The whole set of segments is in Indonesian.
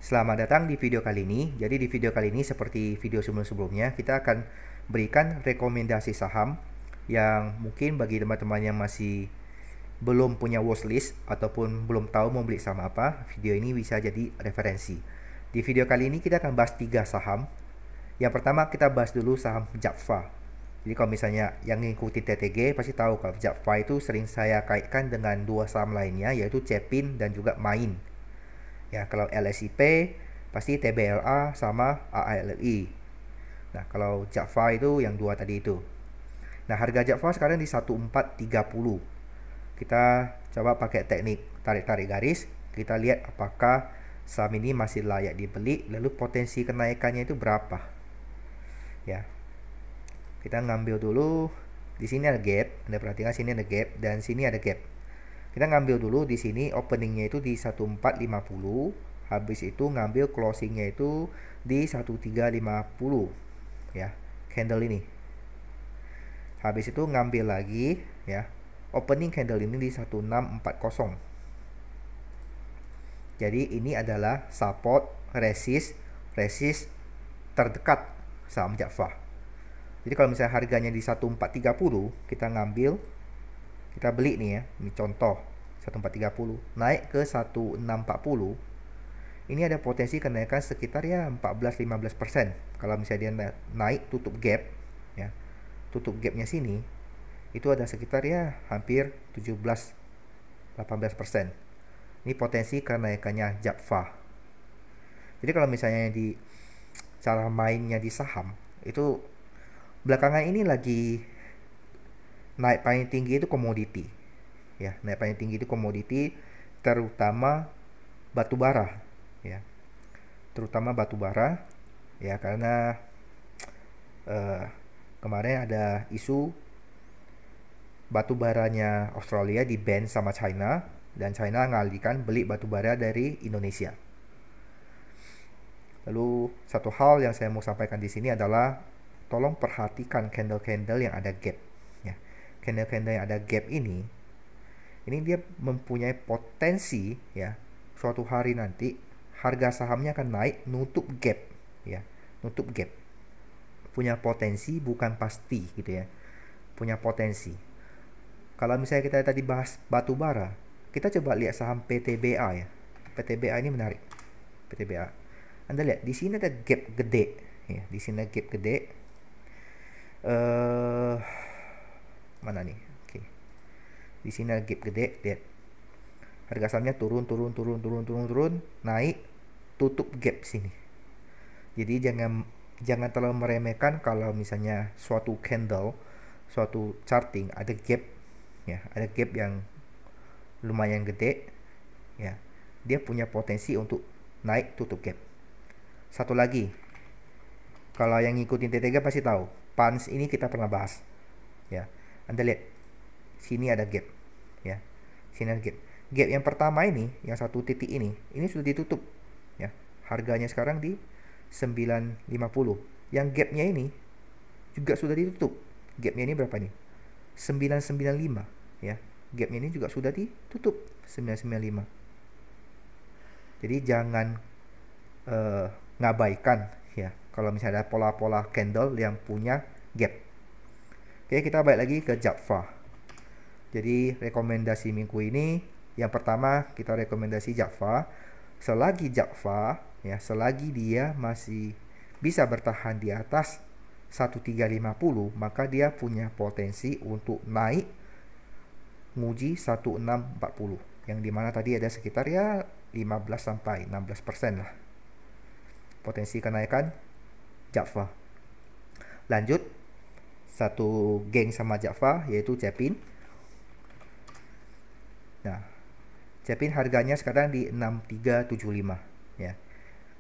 Selamat datang di video kali ini. Jadi di video kali ini seperti video sebelum-sebelumnya, kita akan berikan rekomendasi saham yang mungkin bagi teman-teman yang masih belum punya watchlist ataupun belum tahu mau beli saham apa, video ini bisa jadi referensi. Di video kali ini kita akan bahas 3 saham. Yang pertama kita bahas dulu saham Japfa. Jadi kalau misalnya yang ngikuti TTG pasti tahu kalau Japfa itu sering saya kaitkan dengan 2 saham lainnya, yaitu Cepin dan juga Main. Ya, kalau LSIP pasti TBLA sama AALI. Nah, kalau Japfa itu yang 2 tadi itu. Nah, harga Japfa sekarang di 1430. Kita coba pakai teknik tarik-tarik garis, kita lihat apakah saham ini masih layak dibeli, lalu potensi kenaikannya itu berapa. Ya. Kita ngambil dulu, di sini ada gap, Anda perhatikan sini ada gap dan sini ada gap. Kita ngambil dulu di sini openingnya itu di 1450, habis itu ngambil closingnya itu di 1350 ya, candle ini. Habis itu ngambil lagi ya, opening candle ini di 1640. Jadi ini adalah support, resist terdekat saham Japfa. Jadi kalau misalnya harganya di 1430, kita ngambil, kita beli nih ya, ini contoh 1430 naik ke 1640, ini ada potensi kenaikan sekitar ya 14-15%. Kalau misalnya dia naik tutup gap ya, tutup gapnya sini itu ada sekitar ya hampir 17-18%. Ini potensi kenaikannya Japfa. Jadi kalau misalnya di cara mainnya di saham itu belakangan ini lagi naik paling tinggi itu komoditi ya, naik paling tinggi itu komoditi, terutama batu bara ya, terutama batu bara ya, karena kemarin ada isu batu baranya Australia di ban sama China, dan China ngalihkan beli batu bara dari Indonesia. Lalu satu hal yang saya mau sampaikan di sini adalah tolong perhatikan candle-candle yang ada gap ya. Candle-candle yang ada gap ini dia mempunyai potensi ya, suatu hari nanti harga sahamnya akan naik nutup gap ya, nutup gap. Punya potensi, bukan pasti gitu ya, punya potensi. Kalau misalnya kita tadi bahas batu bara, kita coba lihat saham PTBA ya. PTBA ini menarik. PTBA, Anda lihat di sini ada gap gede ya, di sini ada gap gede. Mana nih? Oke. Di sini ada gap gede, lihat. Harga sahamnya turun, naik, tutup gap sini. Jadi jangan terlalu meremehkan kalau misalnya suatu candle, suatu charting ada gap ya, ada gap yang lumayan gede ya. Dia punya potensi untuk naik tutup gap. Satu lagi, kalau yang ngikutin TTG pasti tahu, PANS ini kita pernah bahas ya. Anda lihat sini ada gap ya, sini ada gap. Gap yang pertama ini, yang satu titik ini sudah ditutup ya. Harganya sekarang di 950. Yang gapnya ini juga sudah ditutup. Gapnya ini berapa nih? 995 ya. Gapnya ini juga sudah ditutup 995. Jadi jangan ngabaikan ya kalau misalnya ada pola-pola candle yang punya gap. Oke, kita balik lagi ke Japfa. Jadi rekomendasi minggu ini, yang pertama kita rekomendasi Japfa. Selagi Japfa ya, selagi dia masih bisa bertahan di atas 1350, maka dia punya potensi untuk naik nguji 1640, yang dimana tadi ada sekitar ya 15-16% lah potensi kenaikan Japfa. Lanjut, satu geng sama Japfa yaitu Cepin. Nah, Cepin harganya sekarang di 6375 ya.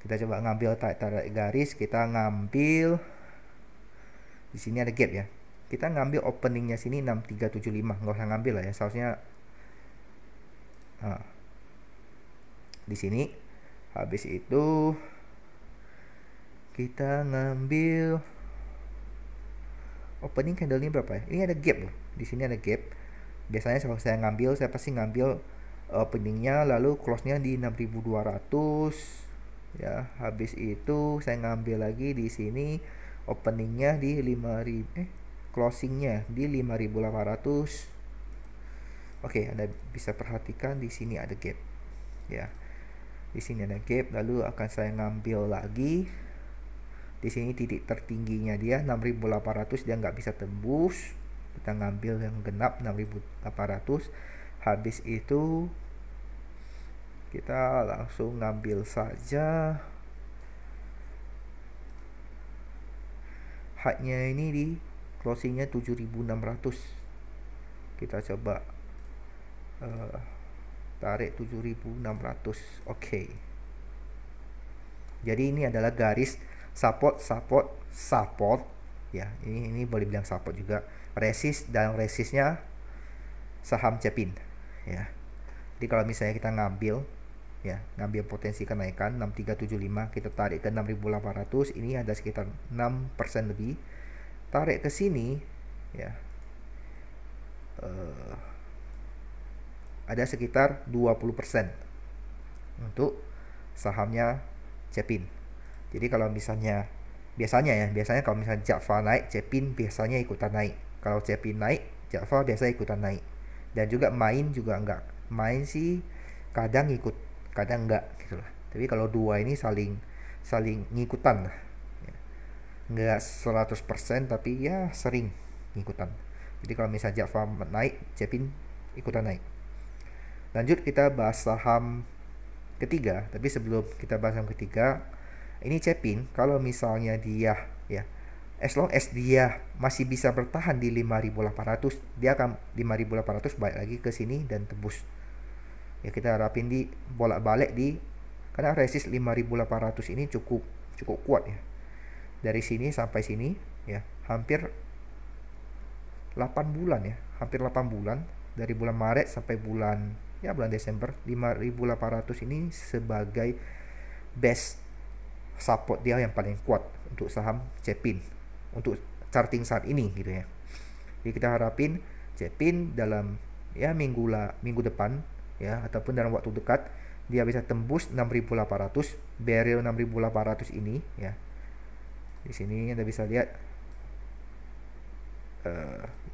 Kita coba ngambil tarik garis, kita ngambil di sini ada gap ya. Kita ngambil openingnya sini 6375, nggak usah ngambil lah ya, seharusnya di sini. Habis itu kita ngambil opening candle ini berapa ya? Ini ada gap loh. Di sini ada gap. Biasanya kalau saya pasti ngambil openingnya lalu close-nya di 6200 Ya, habis itu saya ngambil lagi di sini openingnya di 5.000, closingnya di 5.800. Oke, Anda bisa perhatikan di sini ada gap. Ya, di sini ada gap, lalu akan saya ngambil lagi. Di sini titik tertingginya dia 6.800, dia nggak bisa tembus. Kita ngambil yang genap 6.800. Habis itu kita langsung ngambil saja high-nya ini di closingnya 7.600. Kita coba tarik 7.600. Oke. Jadi ini adalah garis support ya. Ini boleh bilang support juga. Resist dan resistnya saham Cepin ya. Jadi kalau misalnya kita ngambil ya, ngambil potensi kenaikan 6375, kita tarik ke 6.800, ini ada sekitar 6% lebih. Tarik ke sini ya, ada sekitar 20% untuk sahamnya Cepin. Jadi kalau misalnya biasanya kalau misalnya Java naik, Cepin biasanya ikutan naik. Kalau Cepin naik, Java biasanya ikutan naik. Dan juga main juga enggak. Main sih kadang ikut, kadang enggak gitu lah. Tapi kalau dua ini saling ngikutan lah. Enggak 100% tapi ya sering ngikutan. Jadi kalau misalnya Java naik, Cepin ikutan naik. Lanjut kita bahas saham ketiga, tapi sebelum kita bahas saham ketiga, ini Cepin kalau misalnya dia ya, as long as dia masih bisa bertahan di 5.800, dia akan 5.800 balik lagi ke sini dan tembus. Ya kita harapin di bolak-balik di, karena resist 5.800 ini cukup kuat ya. Dari sini sampai sini ya, hampir 8 bulan ya, hampir 8 bulan dari bulan Maret sampai bulan Desember. 5.800 ini sebagai best support dia yang paling kuat untuk saham Cepin untuk charting saat ini gitu ya. Jadi kita harapin Cepin dalam ya minggu depan ya, ataupun dalam waktu dekat dia bisa tembus 6.800, barrier 6.800 ini ya. Di sini Anda bisa lihat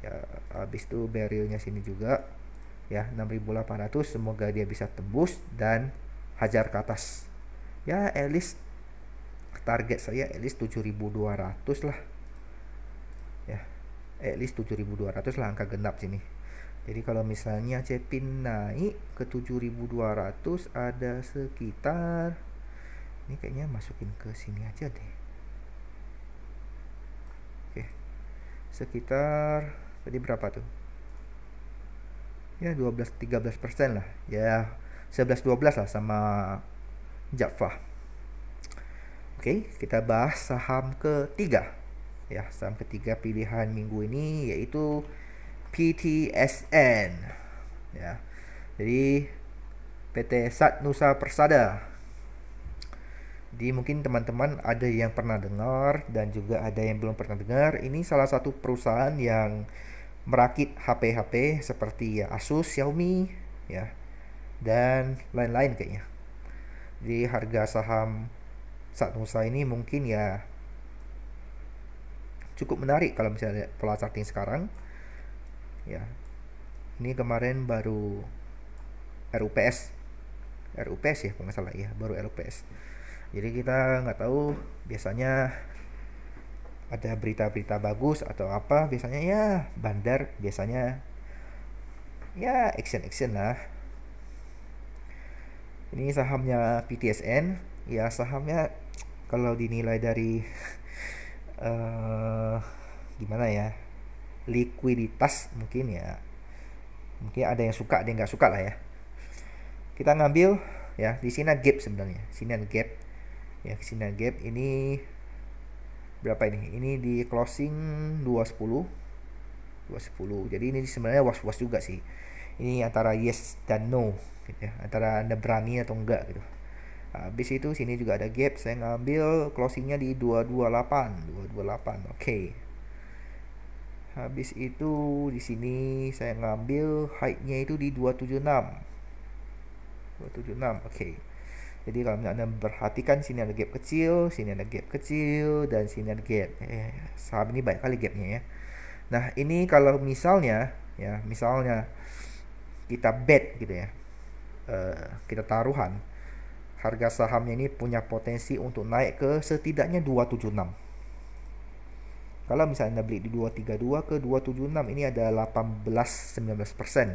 ya, habis itu barriernya sini juga ya, 6.800, semoga dia bisa tembus dan hajar ke atas ya. At least target saya at least 7.200 lah ya, at least 7.200 lah angka genap sini. Jadi kalau misalnya Cepin naik ke 7.200, ada sekitar, ini kayaknya masukin ke sini aja deh. Oke, sekitar tadi berapa tuh ya, 12-13% lah ya, 11-12 lah sama Java. Oke, kita bahas saham ketiga ya. Saham ketiga pilihan minggu ini yaitu PTSN ya. Jadi PT Satnusa Persada. Jadi mungkin teman-teman ada yang pernah dengar dan juga ada yang belum pernah dengar. Ini salah satu perusahaan yang merakit HP-HP seperti ya Asus, Xiaomi ya, dan lain-lain kayaknya. Jadi harga saham Satnusa ini mungkin ya cukup menarik kalau misalnya pola charting sekarang ya. Ini kemarin baru RUPS ya kalau nggak salah ya, baru RUPS. Jadi kita nggak tahu, biasanya ada berita-berita bagus atau apa, biasanya ya bandar, biasanya ya action lah. Ini sahamnya PTSN ya, sahamnya kalau dinilai dari gimana ya, likuiditas mungkin ya, mungkin ada yang suka ada yang nggak suka lah ya. Kita ngambil ya, di sini gap sebenarnya, sini ada gap ya, sini ada gap. Ini berapa ini? Ini di closing 210. Jadi ini sebenarnya was-was juga sih. Ini antara yes dan no gitu ya, antara Anda berani atau enggak gitu. Habis itu sini juga ada gap, saya ngambil closingnya di 228. Oke. Habis itu di sini saya ngambil high-nya itu di 276. Oke. Jadi kalau Anda perhatikan, sini ada gap kecil, sini ada gap kecil, dan sini ada gap. Saham ini banyak kali gapnya ya. Nah, ini kalau misalnya kita bet gitu ya, kita taruhan, harga sahamnya ini punya potensi untuk naik ke setidaknya 276. Kalau misalnya Anda beli di 232 ke 276, ini ada 18-19%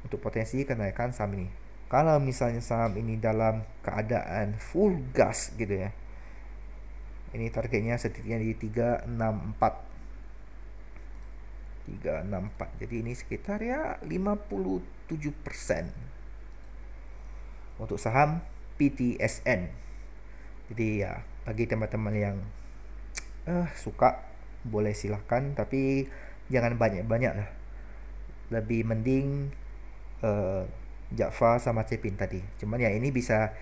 untuk potensi kenaikan saham ini. Kalau misalnya saham ini dalam keadaan full gas gitu ya, ini targetnya setidaknya di 364. Jadi ini sekitar ya 57% untuk saham PTSN. Jadi ya, bagi teman-teman yang suka, boleh silahkan, tapi jangan banyak-banyak lah. Lebih mending Java sama Cepin tadi. Cuman ya ini bisa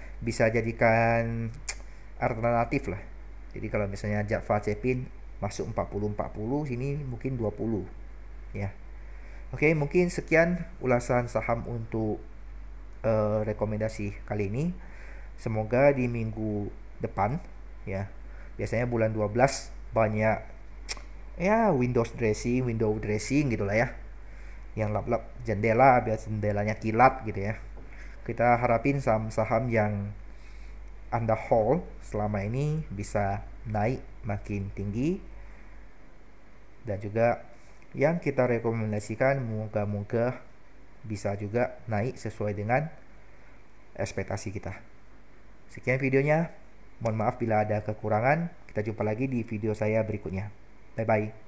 jadikan alternatif lah. Jadi kalau misalnya Java Cepin masuk 40-40, sini mungkin 20 ya. Oke, mungkin sekian ulasan saham untuk rekomendasi kali ini. Semoga di minggu depan ya, biasanya bulan 12 banyak ya window dressing gitulah ya, yang lap-lap jendela biar jendelanya kilat gitu ya. Kita harapin saham-saham yang Anda hold selama ini bisa naik makin tinggi, dan juga yang kita rekomendasikan moga-moga bisa juga naik sesuai dengan ekspektasi kita. Sekian videonya. Mohon maaf bila ada kekurangan. Kita jumpa lagi di video saya berikutnya. Bye-bye.